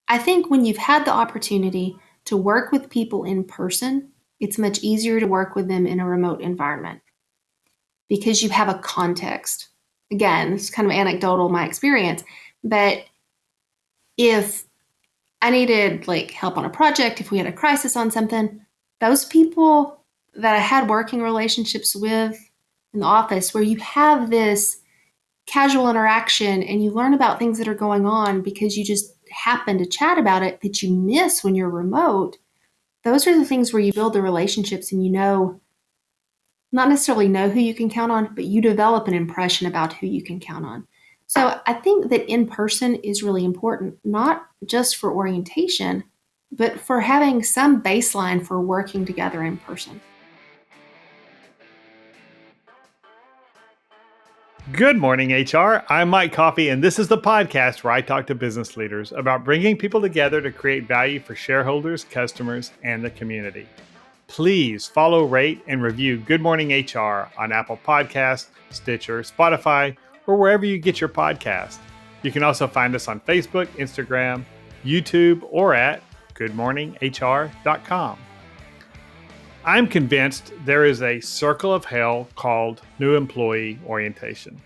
I think when you've had the opportunity to work with people in person, it's much easier to work with them in a remote environment because you have a context. Again, it's kind of anecdotal, my experience, but if I needed like help on a project, if we had a crisis on something, those people that I had working relationships with in the office where you have this casual interaction and you learn about things that are going on because you just happen to chat about it that you miss when you're remote. Those are the things where you build the relationships and you know, not necessarily know who you can count on, but you develop an impression about who you can count on. So I think that in person is really important, not just for orientation, but for having some baseline for working together in person. Good morning, HR. I'm Mike Coffey, and this is the podcast where I talk to business leaders about bringing people together to create value for shareholders, customers, and the community. Please follow, rate, and review Good Morning HR on Apple Podcasts, Stitcher, Spotify, or wherever you get your podcast. You can also find us on Facebook, Instagram, YouTube, or at goodmorninghr.com. I'm convinced there is a circle of hell called new employee orientation.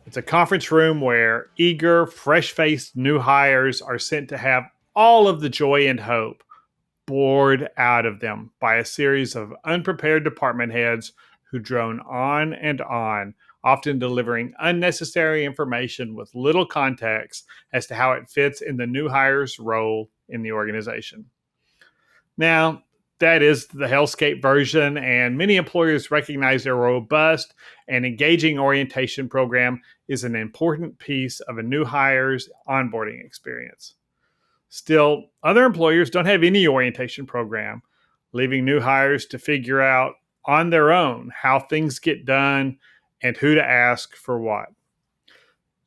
It's a conference room where eager, fresh-faced new hires are sent to have all of the joy and hope bored out of them by a series of unprepared department heads who drone on and on, often delivering unnecessary information with little context as to how it fits in the new hire's role in the organization. Now, that is the hellscape version, and many employers recognize their robust and engaging orientation program is an important piece of a new hire's onboarding experience. Still, other employers don't have any orientation program, leaving new hires to figure out on their own how things get done and who to ask for what.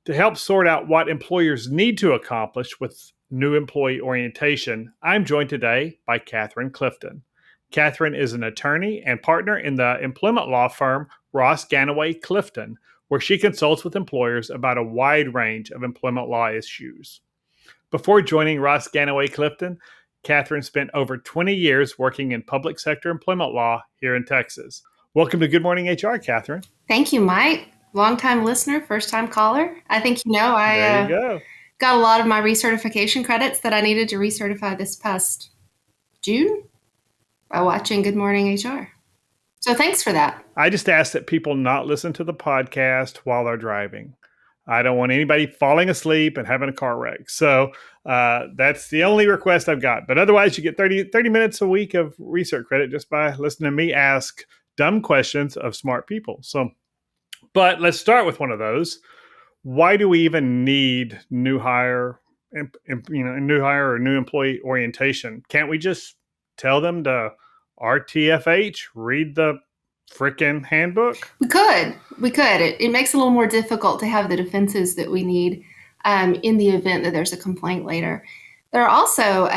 To help sort out what employers need to accomplish with new employee orientation, I'm joined today by Catherine Clifton. Catherine is an attorney and partner in the employment law firm Ross Ganaway Clifton, where she consults with employers about a wide range of employment law issues. Before joining Ross Ganaway Clifton, Catherine spent over 20 years working in public sector employment law here in Texas. Welcome to Good Morning HR, Catherine. Thank you, Mike. Long-time listener, first-time caller. I think There you go. Got a lot of my recertification credits that I needed to recertify this past June by watching Good Morning HR. So thanks for that. I just ask that people not listen to the podcast while they're driving. I don't want anybody falling asleep and having a car wreck. So that's the only request I've got. But otherwise, you get 30 minutes a week of research credit just by listening to me ask dumb questions of smart people. But let's start with one of those. Why do we even need new hire or new employee orientation? Can't we just tell them to RTFH, read the frickin' handbook? We could. It makes it a little more difficult to have the defenses that we need in the event that there's a complaint later. There are also,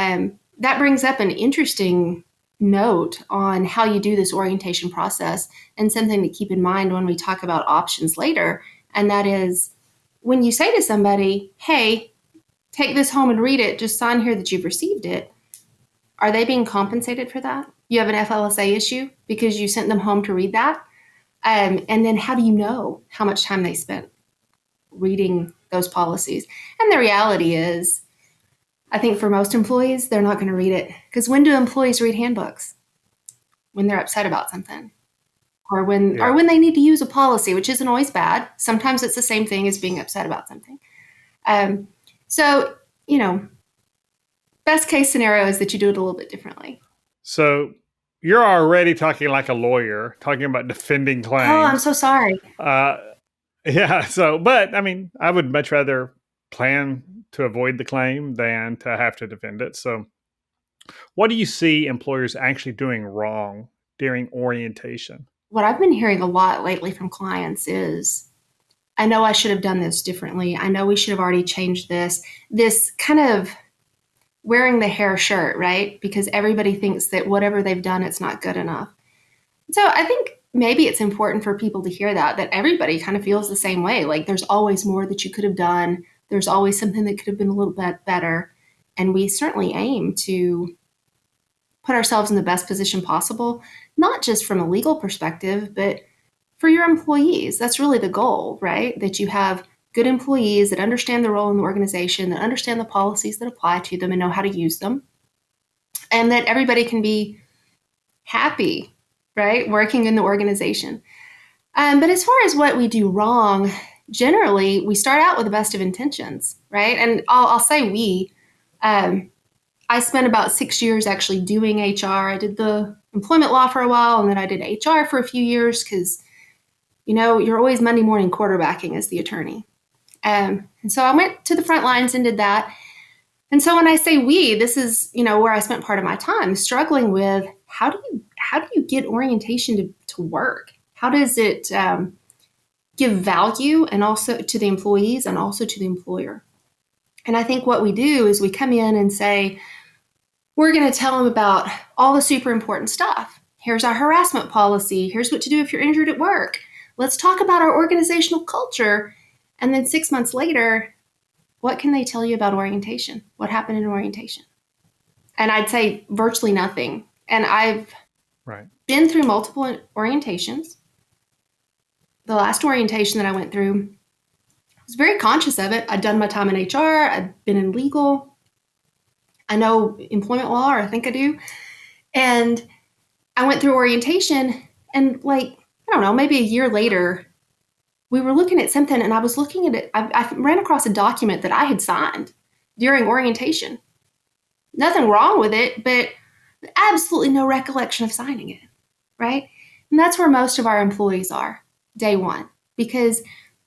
that brings up an interesting note on how you do this orientation process and something to keep in mind when we talk about options later. And that is when you say to somebody, hey, take this home and read it, just sign here that you've received it. Are they being compensated for that? You have an FLSA issue because you sent them home to read that. And then how do you know how much time they spent reading those policies? And the reality is, I think for most employees, they're not going to read it. Because when do employees read handbooks? When they're upset about something. Or when they need to use a policy, which isn't always bad. Sometimes it's the same thing as being upset about something. So, best case scenario is that you do it a little bit differently. So you're already talking like a lawyer, talking about defending claims. Oh, I'm so sorry. But I mean, I would much rather plan to avoid the claim than to have to defend it. So what do you see employers actually doing wrong during orientation? What I've been hearing a lot lately from clients is, I know I should have done this differently. I know we should have already changed this. This kind of wearing the hair shirt, right? Because everybody thinks that whatever they've done, it's not good enough. So I think maybe it's important for people to hear that everybody kind of feels the same way. Like there's always more that you could have done. There's always something that could have been a little bit better. And we certainly aim to put ourselves in the best position possible, not just from a legal perspective, but for your employees. That's really the goal, right? That you have good employees that understand the role in the organization, that understand the policies that apply to them and know how to use them, and that everybody can be happy, right, working in the organization. But as far as what we do wrong, generally we start out with the best of intentions, right? And I'll say we. I spent about 6 years actually doing HR. I did the employment law for a while, and then I did HR for a few years because, you're always Monday morning quarterbacking as the attorney. And so I went to the front lines and did that. And so when I say we, this is, where I spent part of my time struggling with how do you get orientation to work? How does it give value and also to the employees and also to the employer? And I think what we do is we come in and say, we're going to tell them about all the super important stuff. Here's our harassment policy. Here's what to do if you're injured at work. Let's talk about our organizational culture. And then 6 months later, what can they tell you about orientation? What happened in orientation? And I'd say virtually nothing. And I've been through multiple orientations. The last orientation that I went through, I was very conscious of it. I'd done my time in HR. I'd been in legal. I know employment law, or I think I do. And I went through orientation, and I don't know, maybe a year later, we were looking at something, and I was looking at it. I ran across a document that I had signed during orientation. Nothing wrong with it, but absolutely no recollection of signing it, right? And that's where most of our employees are day one, because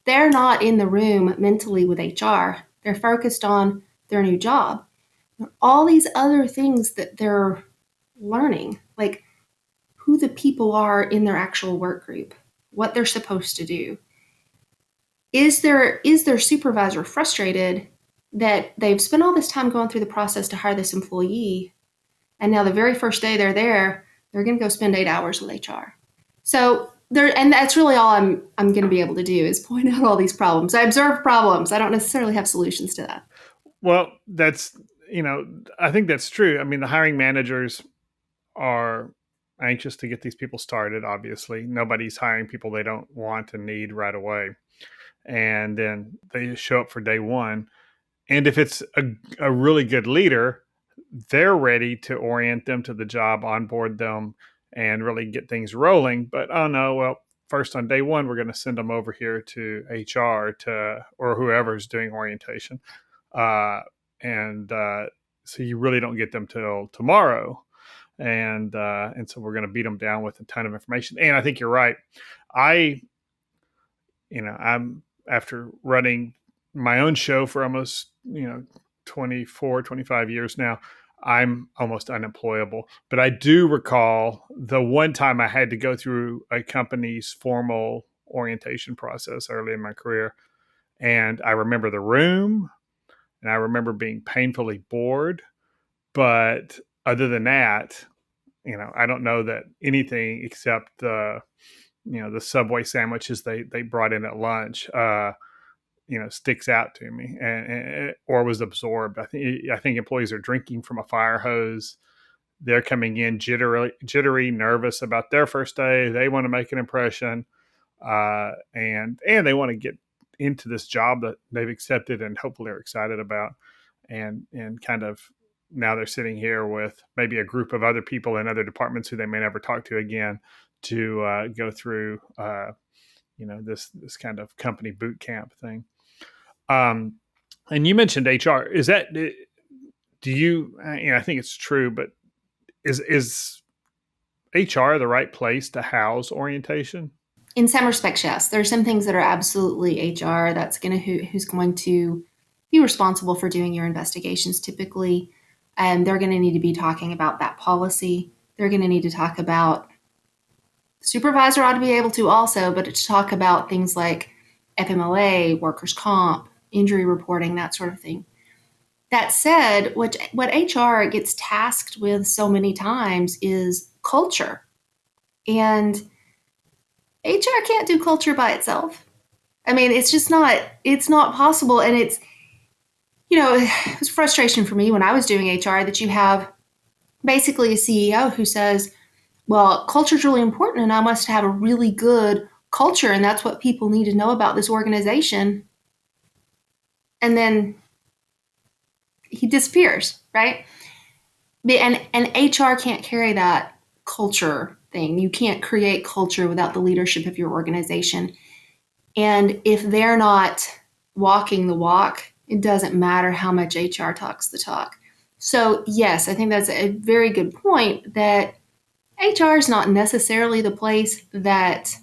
they're not in the room mentally with HR. They're focused on their new job. All these other things that they're learning, like who the people are in their actual work group, what they're supposed to do. Is their supervisor frustrated that they've spent all this time going through the process to hire this employee, and now the very first day they're there, they're going to go spend 8 hours with HR? So and that's really all I'm going to be able to do is point out all these problems. I observe problems. I don't necessarily have solutions to that. Well, that's, I think that's true. I mean, the hiring managers are anxious to get these people started, obviously. Nobody's hiring people they don't want and need right away. And then they show up for day one. And if it's a really good leader, they're ready to orient them to the job, onboard them, and really get things rolling. But oh no, well, first on day one, we're going to send them over here to HR or whoever's doing orientation. So you really don't get them till tomorrow. And so we're going to beat them down with a ton of information. And I think you're right. I'm after running my own show for almost, 24, 25 years now, I'm almost unemployable. But I do recall the one time I had to go through a company's formal orientation process early in my career. And I remember the room, and I remember being painfully bored. But other than that, I don't know that anything except the Subway sandwiches they brought in at lunch, sticks out to me or was absorbed. I think employees are drinking from a fire hose. They're coming in jittery, nervous about their first day. They want to make an impression, and they want to get into this job that they've accepted and hopefully are excited about, and kind of now they're sitting here with maybe a group of other people in other departments who they may never talk to again to go through this kind of company boot camp thing. And you mentioned HR. Is that, do you, I think it's true, but is HR the right place to house orientation? In some respects, yes. There are some things that are absolutely HR. That's who's going to be responsible for doing your investigations typically. They're going to need to be talking about that policy. They're going to need to talk about, the supervisor ought to be able to also, but to talk about things like FMLA, workers' comp, injury reporting, that sort of thing. That said, what HR gets tasked with so many times is culture. And HR can't do culture by itself. I mean, it's not possible. And it's, it was frustration for me when I was doing HR that you have basically a CEO who says, well, culture is really important and I must have a really good culture and that's what people need to know about this organization. And then he disappears, right? And HR can't carry that culture thing. You can't create culture without the leadership of your organization. And if they're not walking the walk, it doesn't matter how much HR talks the talk. So, yes, I think that's a very good point that HR is not necessarily the place that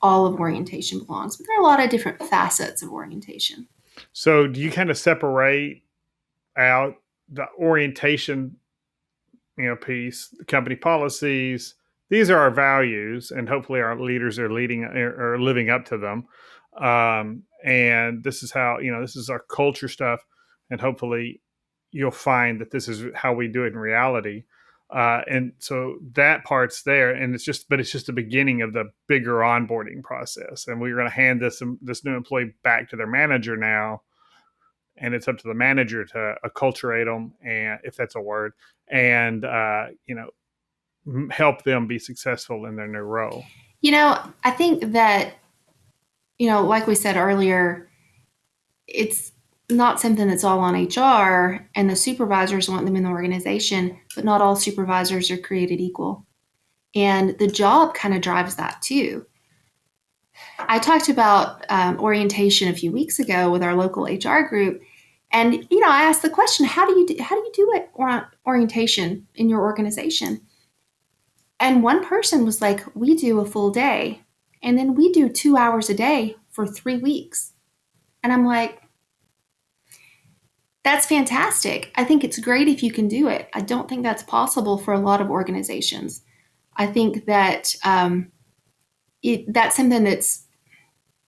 all of orientation belongs, but there are a lot of different facets of orientation. So do you kind of separate out the orientation, piece, the company policies? These are our values, and hopefully our leaders are leading or living up to them. And this is how, this is our culture stuff. And hopefully you'll find that this is how we do it in reality. And so that part's there, and it's just the beginning of the bigger onboarding process. And we're going to hand this new employee back to their manager now, and it's up to the manager to acculturate them, and if that's a word, and help them be successful in their new role. I think that like we said earlier, it's not something that's all on HR, and the supervisors want them in the organization, but not all supervisors are created equal. And the job kind of drives that too. I talked about orientation a few weeks ago with our local HR group, and I asked the question, how do you do it orientation in your organization? And one person was like, we do a full day, and then we do 2 hours a day for 3 weeks. And I'm like, that's fantastic. I think it's great if you can do it. I don't think that's possible for a lot of organizations. I think that that's something that's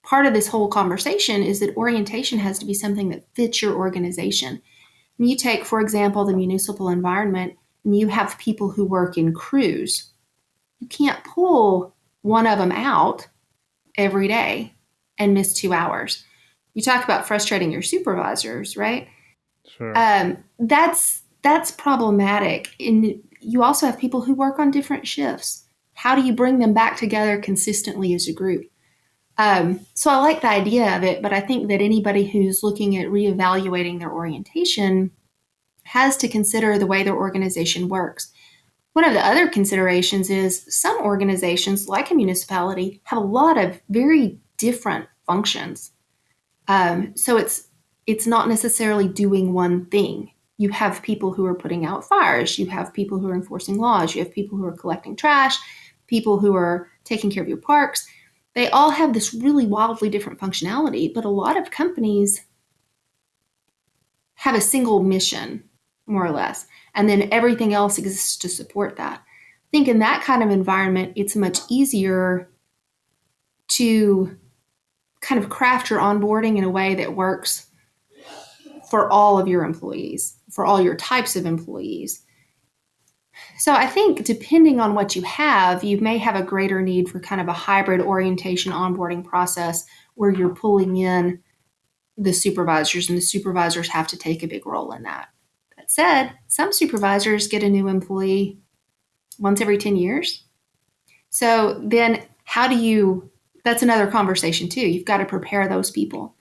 part of this whole conversation, is that orientation has to be something that fits your organization. When you take, for example, the municipal environment, and you have people who work in crews, you can't pull one of them out every day and miss 2 hours. You talk about frustrating your supervisors, right? Sure. That's problematic. And you also have people who work on different shifts. How do you bring them back together consistently as a group? So I like the idea of it, but I think that anybody who's looking at reevaluating their orientation has to consider the way their organization works. One of the other considerations is some organizations, like a municipality, have a lot of very different functions. So it's not necessarily doing one thing. You have people who are putting out fires. You have people who are enforcing laws. You have people who are collecting trash, people who are taking care of your parks. They all have this really wildly different functionality, but a lot of companies have a single mission, more or less, and then everything else exists to support that. I think in that kind of environment, it's much easier to kind of craft your onboarding in a way that works for all of your employees, for all your types of employees. So I think depending on what you have, you may have a greater need for kind of a hybrid orientation onboarding process where you're pulling in the supervisors, and the supervisors have to take a big role in that. That said, some supervisors get a new employee once every 10 years. So then that's another conversation too. You've got to prepare those people.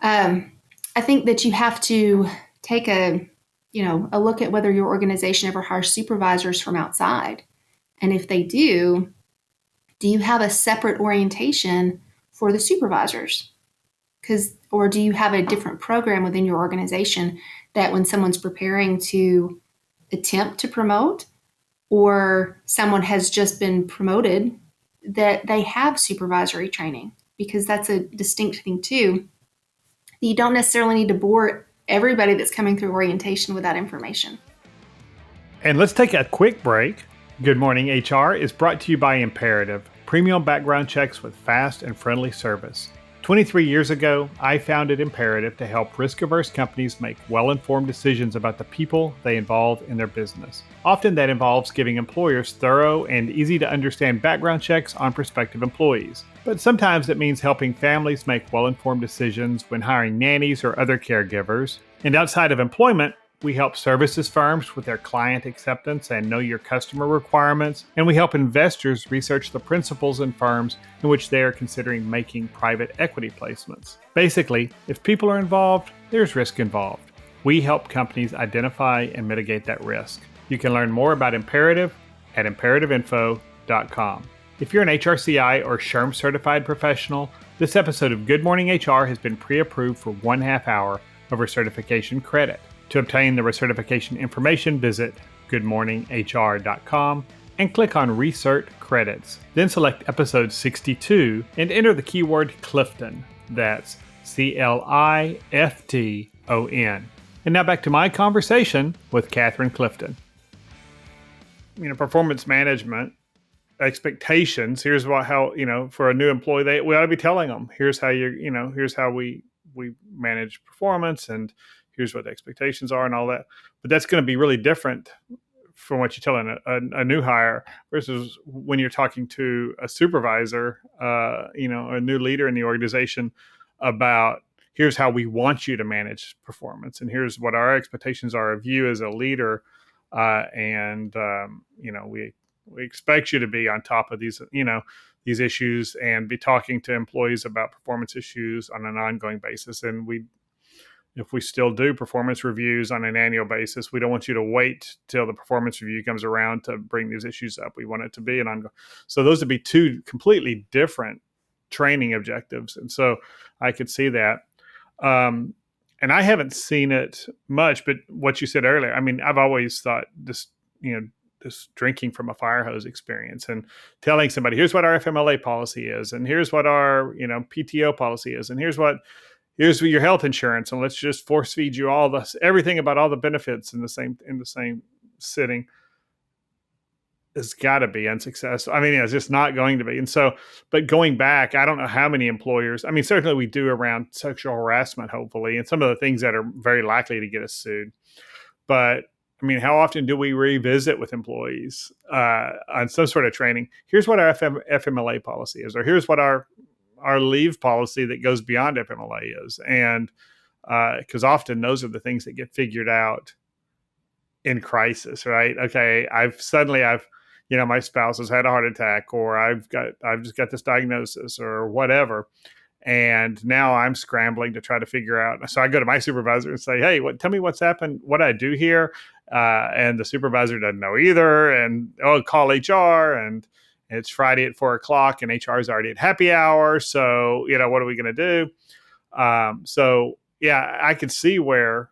I think that you have to take a look at whether your organization ever hires supervisors from outside. And if they do you have a separate orientation for the supervisors? Or do you have a different program within your organization that when someone's preparing to attempt to promote, or someone has just been promoted, that they have supervisory training? Because that's a distinct thing too. You don't necessarily need to bore everybody that's coming through orientation with that information. And let's take a quick break. Good Morning HR is brought to you by Imperative, premium background checks with fast and friendly service. 23 years ago, I founded Imperative to help risk-averse companies make well-informed decisions about the people they involve in their business. Often that involves giving employers thorough and easy-to-understand background checks on prospective employees. But sometimes it means helping families make well-informed decisions when hiring nannies or other caregivers, And outside of employment, we help services firms with their client acceptance and know your customer requirements, and we help investors research the principles in firms in which they are considering making private equity placements. Basically, if people are involved, there's risk involved. We help companies identify and mitigate that risk. You can learn more about Imperative at imperativeinfo.com. If you're an HRCI or SHRM certified professional, this episode of Good Morning HR has been pre-approved for 1/2 hour of recertification credit. To obtain the recertification information, visit goodmorninghr.com and click on Recert Credits. Then select episode 62 and enter the keyword Clifton. That's Clifton. And now back to my conversation with Catherine Clifton. Performance management expectations. Here's for a new employee, we ought to be telling them, here's how we manage performance, and here's what the expectations are and all that. But that's going to be really different from what you're telling a new hire versus when you're talking to a supervisor, a new leader in the organization about here's how we want you to manage performance, and here's what our expectations are of you as a leader, we expect you to be on top of these issues and be talking to employees about performance issues on an ongoing basis. And if we still do performance reviews on an annual basis, we don't want you to wait till the performance review comes around to bring these issues up. We want it to be an ongoing. So those would be two completely different training objectives. And so I could see that. And I haven't seen it much, but what you said earlier, I've always thought this drinking from a fire hose experience and telling somebody, here's what our FMLA policy is, and here's what our, PTO policy is, and here's your health insurance, and let's just force feed you everything about all the benefits in the same sitting. It's got to be unsuccessful. It's just not going to be. And so, but going back, I don't know how many employers, certainly we do around sexual harassment, hopefully, and some of the things that are very likely to get us sued. But how often do we revisit with employees on some sort of training? Here's what our FMLA policy is, or here's what our leave policy that goes beyond FMLA is. And because often those are the things that get figured out in crisis, right? Okay, I've my spouse has had a heart attack, or I've just got this diagnosis or whatever. And now I'm scrambling to try to figure out. So I go to my supervisor and say, hey, tell me what's happened, what I do here. And the supervisor doesn't know either. And call HR, and it's Friday at 4:00 and HR is already at happy hour. So, what are we going to do? I could see where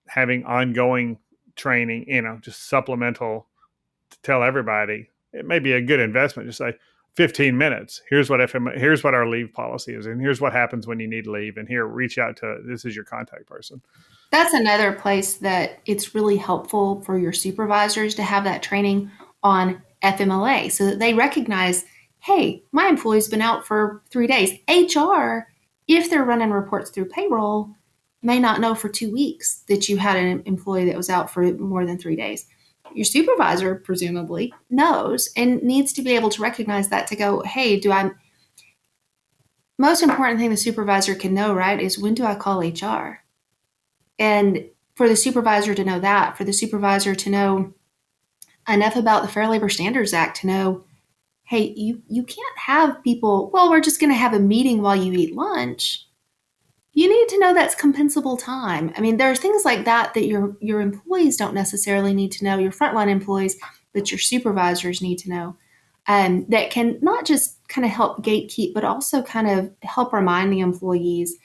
having ongoing training, just supplemental to tell everybody, it may be a good investment. Just say 15 minutes. Here's what our leave policy is, and here's what happens when you need leave. And here, reach out to, this is your contact person. That's another place that it's really helpful for your supervisors to have that training on FMLA so that they recognize, hey, my employee's been out for 3 days. HR, if they're running reports through payroll, may not know for 2 weeks that you had an employee that was out for more than 3 days. Your supervisor presumably knows and needs to be able to recognize that, to go, hey, most important thing the supervisor can know, right, is when do I call HR? And for the supervisor to know that, for the supervisor to know enough about the Fair Labor Standards Act to know, hey, you can't have people, we're just going to have a meeting while you eat lunch. You need to know that's compensable time. There are things like that your employees don't necessarily need to know, your frontline employees, that your supervisors need to know, that can not just kind of help gatekeep, but also kind of help remind the employees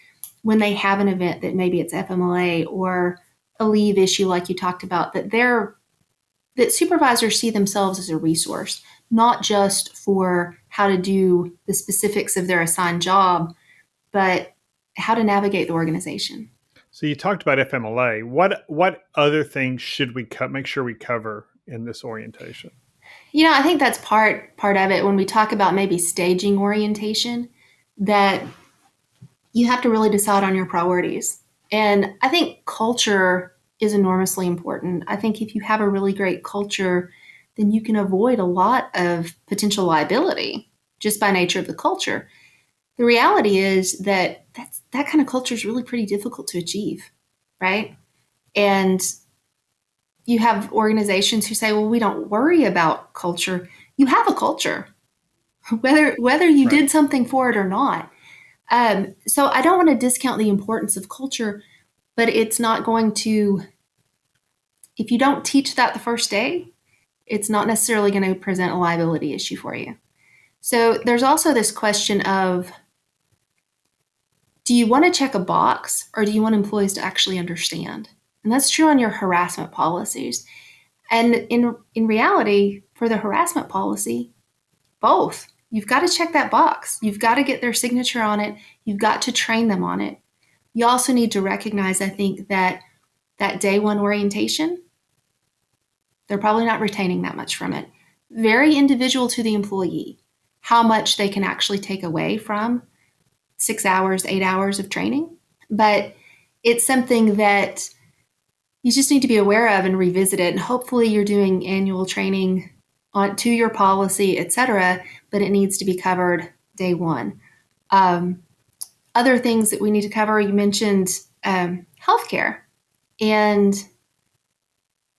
when they have an event that maybe it's FMLA or a leave issue like you talked about, that supervisors see themselves as a resource, not just for how to do the specifics of their assigned job, but how to navigate the organization. So you talked about FMLA. What other things should we make sure we cover in this orientation? I think that's part of it when we talk about maybe staging orientation, that you have to really decide on your priorities. And I think culture is enormously important. I think if you have a really great culture, then you can avoid a lot of potential liability just by nature of the culture. The reality is that kind of culture is really pretty difficult to achieve. right? And you have organizations who say, well, we don't worry about culture. You have a culture, whether you Right. did something for it or not. So I don't want to discount the importance of culture, but it's not going to, if you don't teach that the first day, it's not necessarily going to present a liability issue for you. So there's also this question of, do you want to check a box or do you want employees to actually understand? And that's true on your harassment policies. And in reality, for the harassment policy, both. You've got to check that box. You've got to get their signature on it. You've got to train them on it. You also need to recognize, I think, that that day one orientation, they're probably not retaining that much from it. Very individual to the employee, how much they can actually take away from 6 hours, 8 hours of training. But it's something that you just need to be aware of and revisit it. And hopefully you're doing annual training on to your policy, et cetera, but it needs to be covered day one. Um, Other things that we need to cover, you mentioned healthcare. And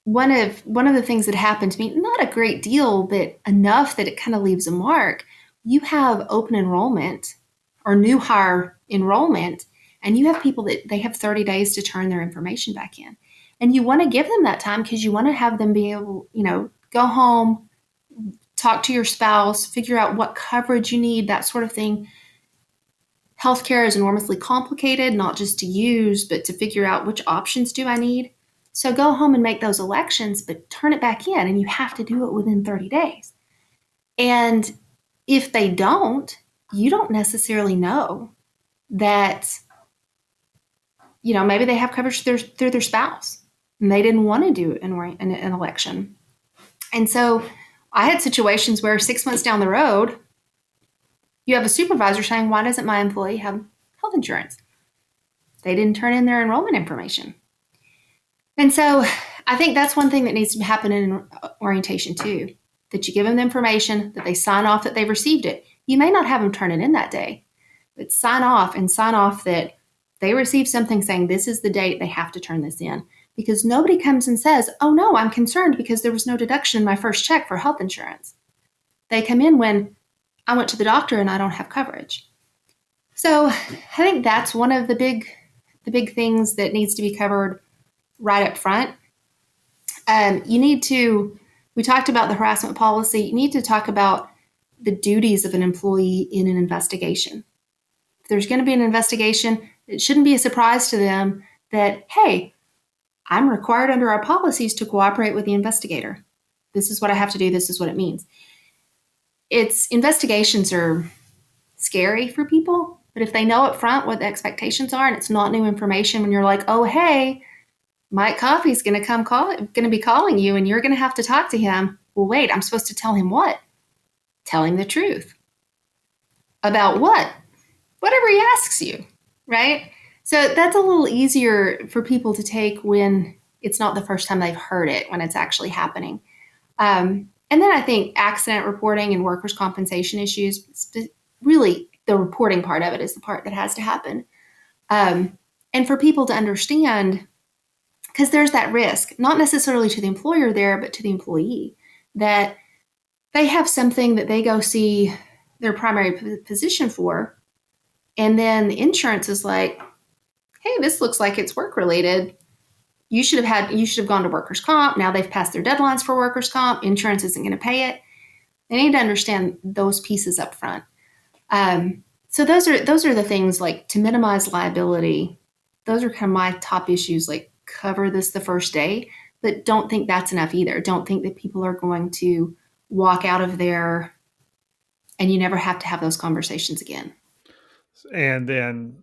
one of the things that happened to me, not a great deal, but enough that it kind of leaves a mark. You have open enrollment or new hire enrollment, and you have people that they have 30 days to turn their information back in. And you want to give them that time because you want to have them be able, go home, talk to your spouse, figure out what coverage you need, that sort of thing. Healthcare is enormously complicated, not just to use, but to figure out which options do I need. So go home and make those elections, but turn it back in, and you have to do it within 30 days. And if they don't, you don't necessarily know that, maybe they have coverage through their spouse and they didn't want to do an election. And so I had situations where 6 months down the road, you have a supervisor saying, why doesn't my employee have health insurance? They didn't turn in their enrollment information. And so I think that's one thing that needs to happen in orientation too, that you give them the information, that they sign off that they've received it. You may not have them turn it in that day, but sign off that they received something saying this is the date they have to turn this in. Because nobody comes and says, oh no, I'm concerned because there was no deduction in my first check for health insurance. They come in when I went to the doctor and I don't have coverage. So I think that's one of the big things that needs to be covered right up front. We talked about the harassment policy. You need to talk about the duties of an employee in an investigation. If there's going to be an investigation, it shouldn't be a surprise to them that, hey, I'm required under our policies to cooperate with the investigator. This is what I have to do. This is what it means. Investigations are scary for people, but if they know up front what the expectations are and it's not new information when you're like, oh, hey, Mike Coffey's going to be calling you and you're going to have to talk to him. Well, wait, I'm supposed to tell him what? Tell him the truth. About what? Whatever he asks you, right? So that's a little easier for people to take when it's not the first time they've heard it, when it's actually happening. And then I think accident reporting and workers' compensation issues, really the reporting part of it is the part that has to happen. And for people to understand, because there's that risk, not necessarily to the employer there, but to the employee, that they have something that they go see their primary physician for, and then the insurance is like, hey, this looks like it's work related. You should have gone to workers' comp. Now they've passed their deadlines for workers' comp. Insurance isn't going to pay it. They need to understand those pieces up front. So those are the things, like, to minimize liability. Those are kind of my top issues, like cover this the first day, but don't think that's enough either. Don't think that people are going to walk out of there and you never have to have those conversations again. And then,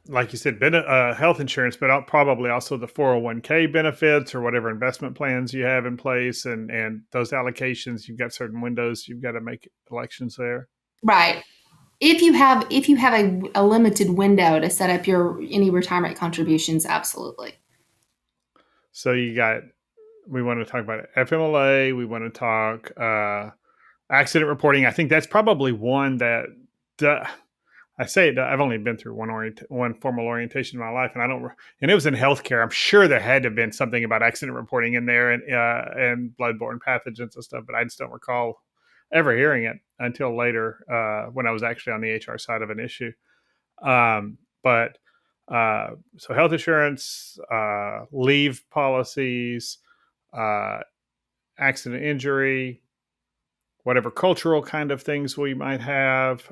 like you said, health insurance, but probably also the 401k benefits or whatever investment plans you have in place, and those allocations. You've got certain windows. You've got to make elections there. Right. If you have a limited window to set up any retirement contributions, absolutely. So we want to talk about FMLA. We want to talk accident reporting. I think that's probably one that I say it, I've only been through one formal orientation in my life, and and it was in healthcare. I'm sure there had to have been something about accident reporting in there and bloodborne pathogens and stuff, but I just don't recall ever hearing it until later when I was actually on the HR side of an issue. But so health insurance, leave policies, uh, accident injury, whatever cultural kind of things we might have.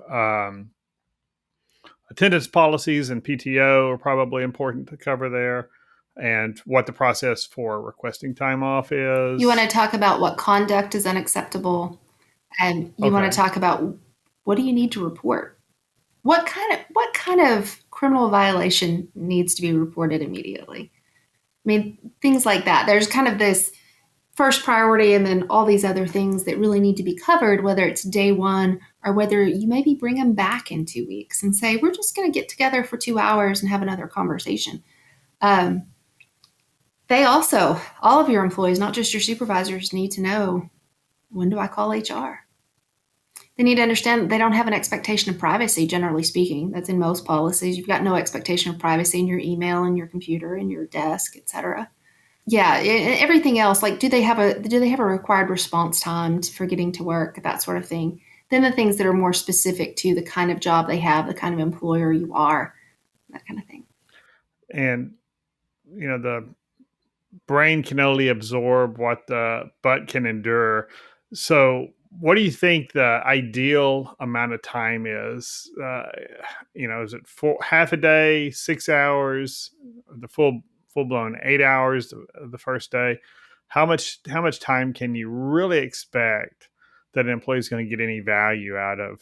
Attendance policies and PTO are probably important to cover there, and what the process for requesting time off is. You want to talk about what conduct is unacceptable, and you want to talk about what do you need to report? What kind of criminal violation needs to be reported immediately? I mean, things like that. There's kind of this first priority and then all these other things that really need to be covered, whether it's day one or whether you maybe bring them back in 2 weeks and say, we're just going to get together for 2 hours and have another conversation. They also, all of your employees, not just your supervisors, need to know, when do I call HR? They need to understand that they don't have an expectation of privacy, generally speaking. That's in most policies. You've got no expectation of privacy in your email and your computer and your desk, etc. Yeah, everything else, like do they have a required response time for getting to work, that sort of thing. Then the things that are more specific to the kind of job they have, the kind of employer you are, that kind of thing. And the brain can only absorb what the butt can endure. So what do you think the ideal amount of time is? Is it half a day, 6 hours, the full blown 8 hours the first day? How much time can you really expect that an employee is going to get any value out of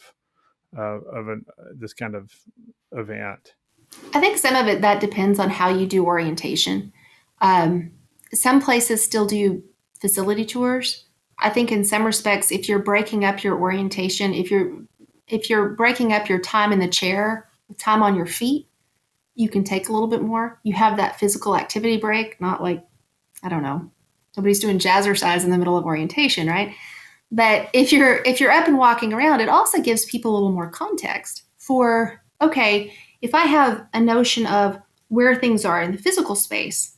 this kind of event? I think some of it that depends on how you do orientation. Some places still do facility tours. I think in some respects, if you're breaking up your orientation, if you're breaking up your time in the chair, time on your feet, you can take a little bit more. You have that physical activity break, not like, I don't know, nobody's doing jazzercise in the middle of orientation, right? But if you're up and walking around, it also gives people a little more context for, okay, if I have a notion of where things are in the physical space,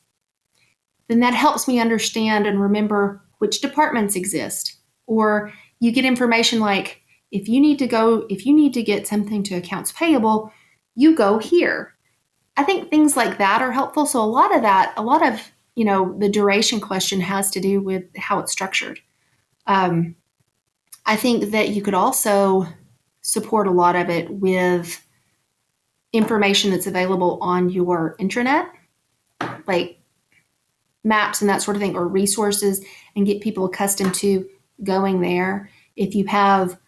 then that helps me understand and remember which departments exist. Or you get information like, if you need to get something to accounts payable, you go here. I think things like that are helpful. So a lot of the duration question has to do with how it's structured. I think that you could also support a lot of it with information that's available on your intranet, like maps and that sort of thing, or resources, and get people accustomed to going there. If you have,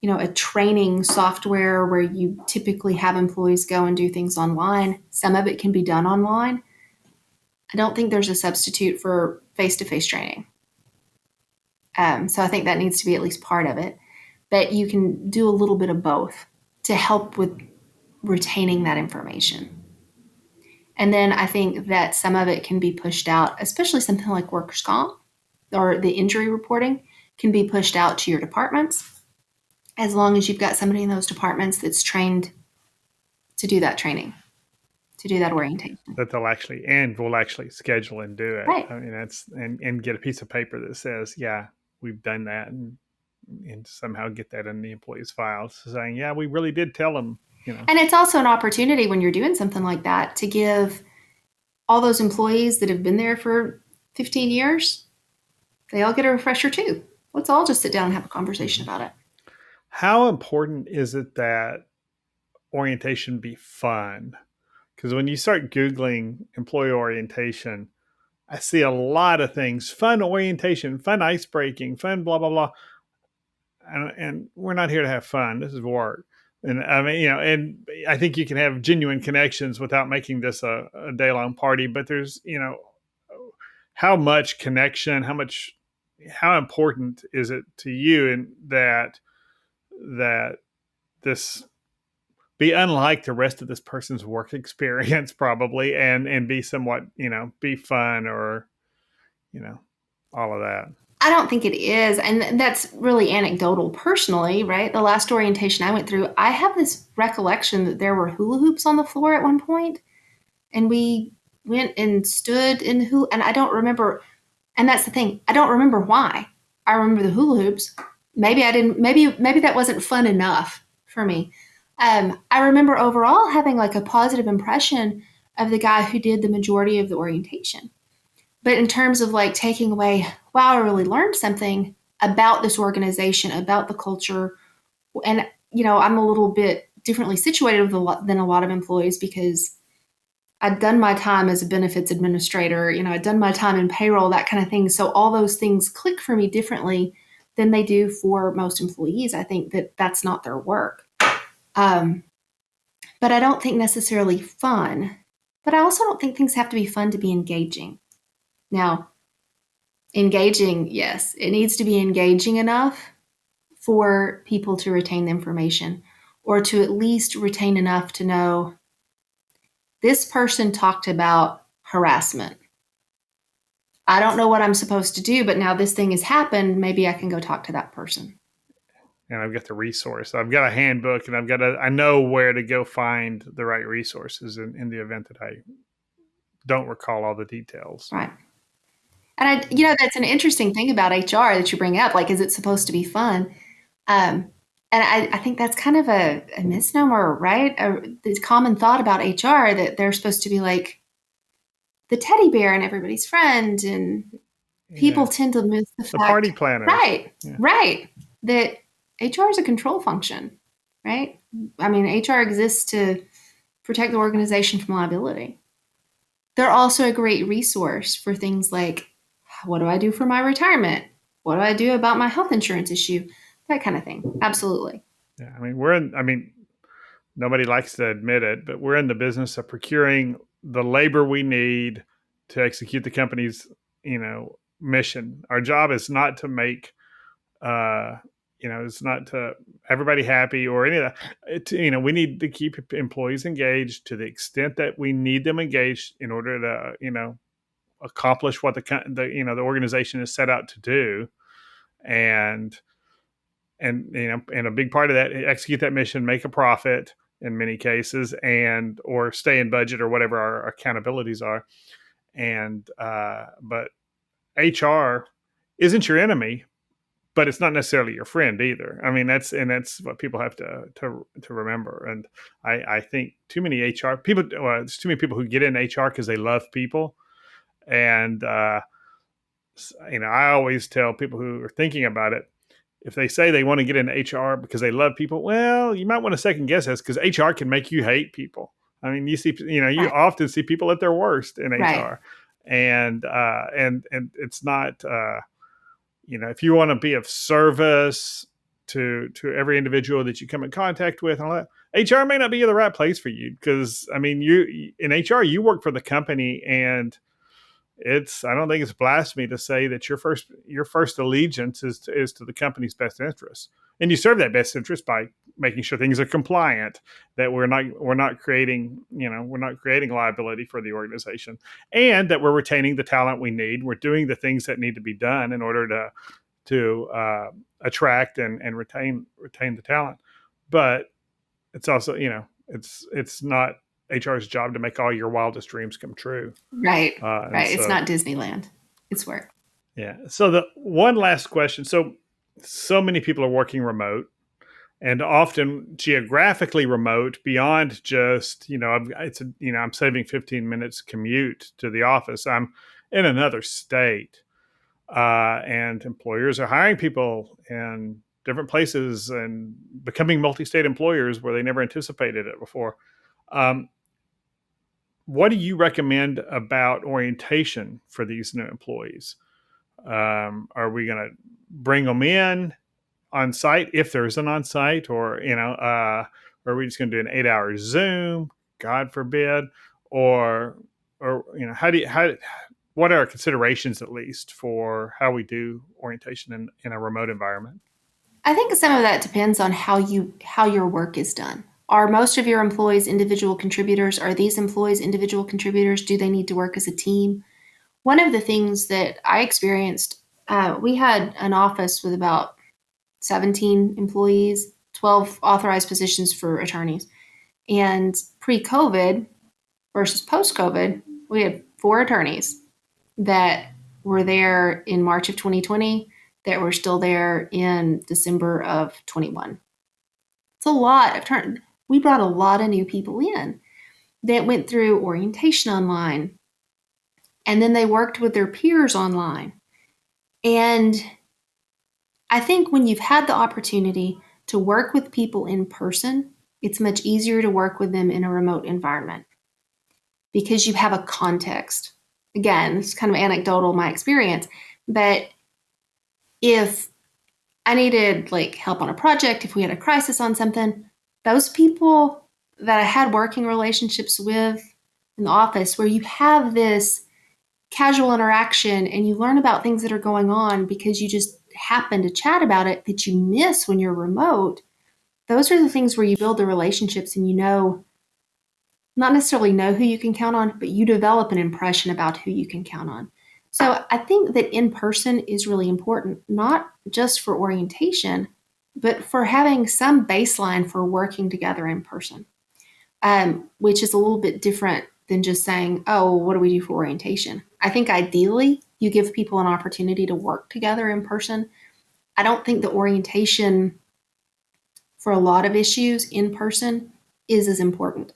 a training software where you typically have employees go and do things online, some of it can be done online. I don't think there's a substitute for face-to-face training. So I think that needs to be at least part of it. But you can do a little bit of both to help with retaining that information. And then I think that some of it can be pushed out, especially something like workers' comp or the injury reporting can be pushed out to your departments, as long as you've got somebody in those departments that's trained to do that training, to do that orientation. That will actually schedule and do it. Right. I mean, and get a piece of paper that says, yeah, we've done that, and somehow get that in the employee's files saying, yeah, we really did tell them. And it's also an opportunity when you're doing something like that to give all those employees that have been there for 15 years, they all get a refresher too. Let's all just sit down and have a conversation about it. How important is it that orientation be fun? Because when you start Googling employee orientation, I see a lot of things: fun orientation, fun ice breaking, fun blah, blah, blah. And we're not here to have fun. This is work. And I mean, and I think you can have genuine connections without making this a day-long party. But there's, how much connection, how important is it to you, and that this be unlike the rest of this person's work experience, probably, and be somewhat, be fun, or, all of that. I don't think it is. And that's really anecdotal personally, right? The last orientation I went through, I have this recollection that there were hula hoops on the floor at one point, and we went and stood in the hula, and I don't remember. And that's the thing, I don't remember why. I remember the hula hoops. Maybe I didn't. Maybe that wasn't fun enough for me. I remember overall having like a positive impression of the guy who did the majority of the orientation. But in terms of like taking away, wow, I really learned something about this organization, about the culture. And, I'm a little bit differently situated than a lot of employees because I'd done my time as a benefits administrator, I'd done my time in payroll, that kind of thing. So all those things click for me differently than they do for most employees. I think that that's not their work. Um, but I don't think necessarily fun. But I also don't think things have to be fun to be engaging. Now, engaging, yes, it needs to be engaging enough for people to retain the information or to at least retain enough to know this person talked about harassment. I don't know what I'm supposed to do, but now this thing has happened. Maybe I can go talk to that person. And I've got the resource. I've got a handbook, and I know where to go find the right resources in the event that I don't recall all the details. Right. And that's an interesting thing about HR that you bring up. Like, is it supposed to be fun? And I think that's kind of a misnomer, right? The common thought about HR that they're supposed to be like the teddy bear and everybody's friend, and people tend to miss the fact. Party planners. Right, right. That HR is a control function, right? I mean, HR exists to protect the organization from liability. They're also a great resource for things like, what do I do for my retirement? What do I do about my health insurance issue? That kind of thing. Absolutely. Yeah, nobody likes to admit it, but we're in the business of procuring the labor we need to execute the company's, mission. Our job is not to make, it's not to everybody happy or any of that. We need to keep employees engaged to the extent that we need them engaged in order to, accomplish what the organization is set out to do, and a big part of that, execute that mission, make a profit in many cases, and or stay in budget or whatever our accountabilities are. And but HR isn't your enemy, but it's not necessarily your friend either. I mean, that's what people have to remember. And I think too many HR people, there's too many people who get in HR because they love people. And I always tell people who are thinking about it, if they say they want to get into HR because they love people, well, you might want to second guess this, because HR can make you hate people. I mean, you often see people at their worst in HR, and it's not, if you want to be of service to every individual that you come in contact with, and all that, HR may not be the right place for you, because you in HR, you work for the company, and I don't think it's blasphemy to say that your first allegiance is to the company's best interest, and you serve that best interest by making sure things are compliant, that we're not creating liability for the organization, and that we're retaining the talent we need. We're doing the things that need to be done in order to attract and retain the talent. But it's also, it's not HR's job to make all your wildest dreams come true. Right. Right. It's not Disneyland. It's work. Yeah. So the one last question. So many people are working remote, and often geographically remote beyond just, I'm saving 15 minutes commute to the office. I'm in another state, and employers are hiring people in different places and becoming multi-state employers where they never anticipated it before. What do you recommend about orientation for these new employees? Are we going to bring them in on site if there's an on site, or are we just going to do an 8-hour Zoom, God forbid, or what are our considerations, at least, for how we do orientation in a remote environment? I think some of that depends on how your work is done. Are most of your employees individual contributors? Are these employees individual contributors? Do they need to work as a team? One of the things that I experienced We had an office with about 17 employees, 12 authorized positions for attorneys. And pre-COVID versus post-COVID, we had 4 attorneys that were there in March of 2020 that were still there in December of 21. It's a lot of turn. We brought a lot of new people in that went through orientation online, and then they worked with their peers online. And I think when you've had the opportunity to work with people in person, it's much easier to work with them in a remote environment because you have a context. Again, it's kind of anecdotal, my experience, but if I needed like help on a project, if we had a crisis on something, those people that I had working relationships with in the office where you have this casual interaction and you learn about things that are going on because you just happen to chat about it that you miss when you're remote, those are the things where you build the relationships and you know, not necessarily know who you can count on, but you develop an impression about who you can count on. So I think that in person is really important, not just for orientation, but for having some baseline for working together in person, which is a little bit different than just saying, oh, what do we do for orientation? I think ideally you give people an opportunity to work together in person. I don't think the orientation for a lot of issues in person is as important.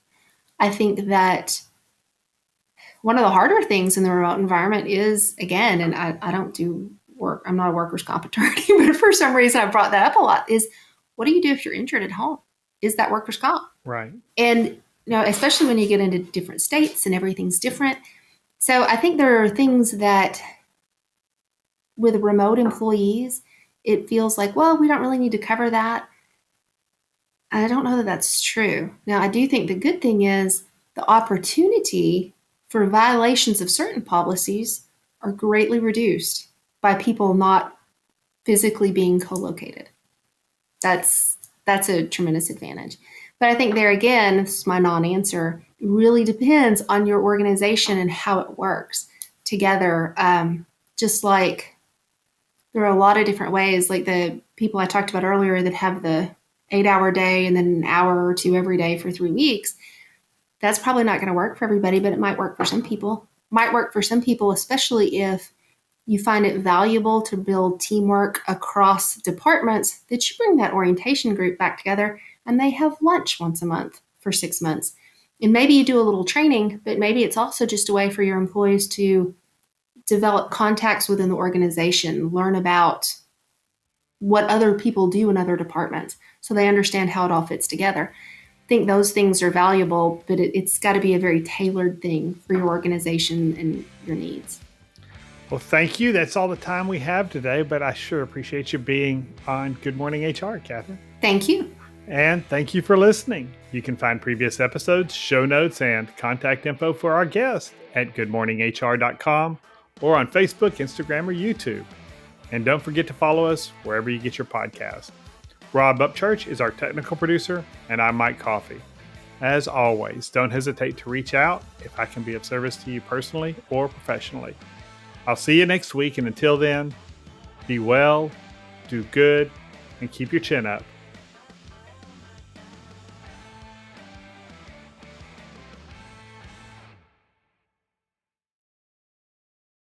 I think that one of the harder things in the remote environment is, again, and I don't do work, I'm not a workers' comp attorney, but for some reason I've brought that up a lot, is what do you do if you're injured at home? Is that workers' comp? Right. And especially when you get into different states and everything's different. So I think there are things that with remote employees, it feels like, well, we don't really need to cover that. I don't know that that's true. Now, I do think the good thing is the opportunity for violations of certain policies are greatly reduced by people not physically being co-located. That's a tremendous advantage. But I think there again, this is my non-answer, it really depends on your organization and how it works together. Just like there are a lot of different ways, like the people I talked about earlier that have the 8-hour day and then an hour or 2 every day for 3 weeks. That's probably not going to work for everybody, but it might work for some people. Might work for some people, especially if you find it valuable to build teamwork across departments, that you bring that orientation group back together and they have lunch once a month for 6 months. And maybe you do a little training, but maybe it's also just a way for your employees to develop contacts within the organization, learn about what other people do in other departments so they understand how it all fits together. I think those things are valuable, but it's got to be a very tailored thing for your organization and your needs. Well, thank you. That's all the time we have today, but I sure appreciate you being on Good Morning HR, Catherine. Thank you. And thank you for listening. You can find previous episodes, show notes, and contact info for our guests at goodmorninghr.com or on Facebook, Instagram, or YouTube. And don't forget to follow us wherever you get your podcast. Rob Upchurch is our technical producer, and I'm Mike Coffey. As always, don't hesitate to reach out if I can be of service to you personally or professionally. I'll see you next week, and until then, be well, do good, and keep your chin up.